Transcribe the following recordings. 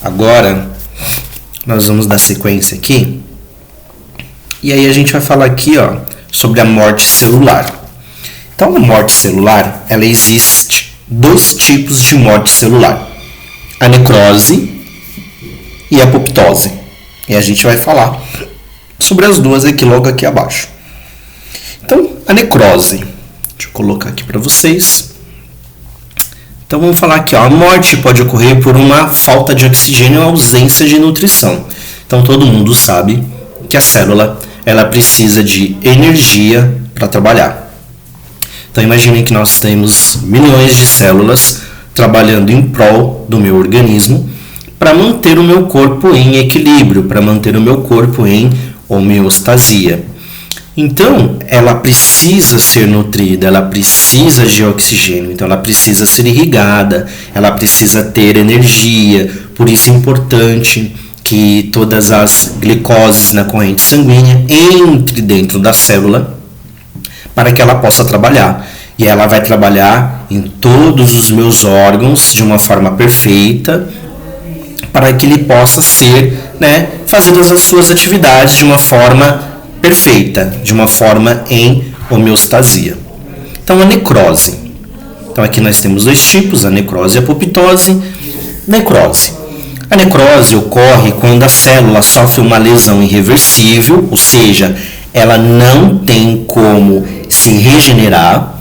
Agora, nós vamos dar sequência aqui. E aí a gente vai falar aqui, sobre a morte celular. Então, a morte celular, ela existe dois tipos de morte celular. A necrose e a apoptose. E a gente vai falar sobre as duas aqui logo aqui abaixo. Então, a necrose. Deixa eu colocar aqui para vocês. Então, vamos falar aqui, a morte pode ocorrer por uma falta de oxigênio ou ausência de nutrição. Então, todo mundo sabe que a célula, ela precisa de energia para trabalhar. Então, imaginem que nós temos milhões de células trabalhando em prol do meu organismo para manter o meu corpo em equilíbrio, para manter o meu corpo em homeostasia. Então, ela precisa ser nutrida, ela precisa de oxigênio, então ela precisa ser irrigada, ela precisa ter energia. Por isso é importante que todas as glicoses na corrente sanguínea entrem dentro da célula para que ela possa trabalhar. E ela vai trabalhar em todos os meus órgãos de uma forma perfeita para que ele possa ser, fazendo as suas atividades de uma forma perfeita, de uma forma em homeostasia. Então, a necrose. Então, aqui nós temos dois tipos, a necrose e a apoptose. Necrose. A necrose ocorre quando a célula sofre uma lesão irreversível, ou seja, ela não tem como se regenerar,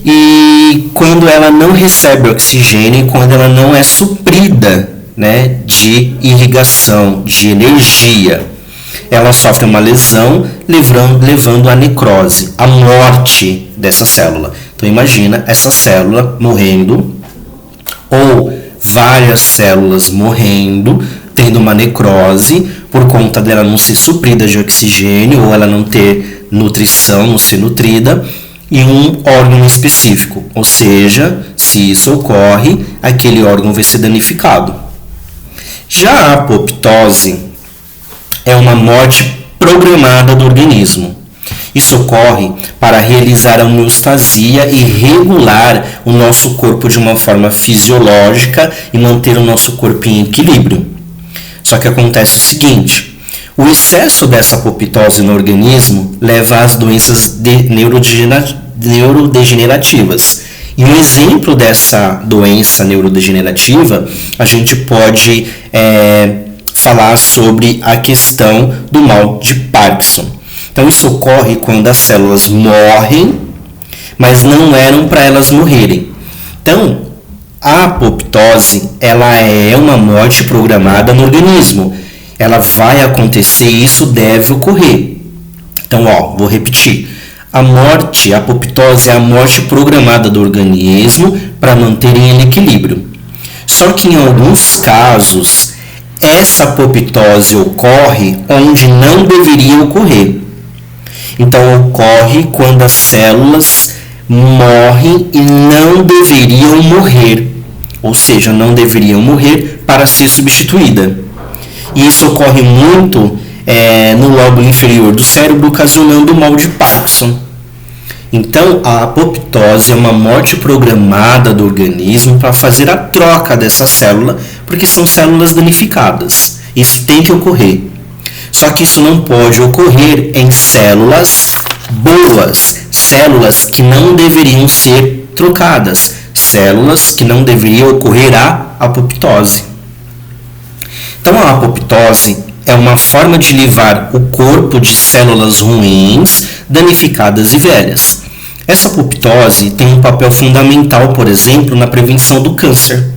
e quando ela não recebe oxigênio, quando ela não é suprida, de irrigação, de energia, ela sofre uma lesão, levando à necrose, à morte dessa célula. Então imagina essa célula morrendo, ou várias células morrendo, tendo uma necrose, por conta dela não ser suprida de oxigênio, ou ela não ter nutrição, não ser nutrida, em um órgão específico. Ou seja, se isso ocorre, aquele órgão vai ser danificado. Já a apoptose é uma morte programada do organismo. Isso ocorre para realizar a homeostasia e regular o nosso corpo de uma forma fisiológica e manter o nosso corpo em equilíbrio. Só que acontece o seguinte: o excesso dessa apoptose no organismo leva às doenças neurodegenerativas. E um exemplo dessa doença neurodegenerativa, a gente pode falar sobre a questão do mal de Parkinson. Então, isso ocorre quando as células morrem, mas não eram para elas morrerem. Então, a apoptose, ela é uma morte programada no organismo. Ela vai acontecer e isso deve ocorrer. Então, vou repetir. A apoptose é a morte programada do organismo para manter em equilíbrio. Só que em alguns casos, essa apoptose ocorre onde não deveria ocorrer. Então, ocorre quando as células morrem e não deveriam morrer. Ou seja, não deveriam morrer para ser substituída. E isso ocorre muito no lóbulo inferior do cérebro, ocasionando o mal de Parkinson. Então, a apoptose é uma morte programada do organismo para fazer a troca dessa célula, porque são células danificadas. Isso tem que ocorrer. Só que isso não pode ocorrer em células boas, células que não deveriam ser trocadas, células que não deveriam ocorrer a apoptose. Então, a apoptose é uma forma de livrar o corpo de células ruins, danificadas e velhas. Essa apoptose tem um papel fundamental, por exemplo, na prevenção do câncer.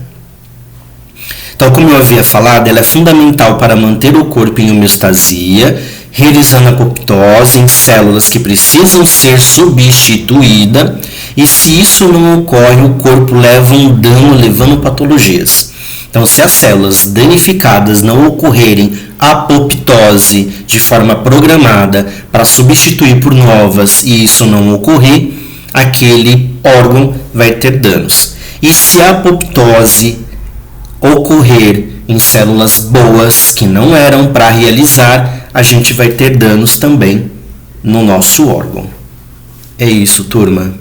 Então, como eu havia falado, ela é fundamental para manter o corpo em homeostasia, realizando a apoptose em células que precisam ser substituídas, e se isso não ocorre, o corpo leva um dano, levando patologias. Então, se as células danificadas não ocorrerem apoptose de forma programada para substituir por novas e isso não ocorrer, aquele órgão vai ter danos. E se a apoptose ocorrer em células boas que não eram para realizar, a gente vai ter danos também no nosso órgão. É isso, turma.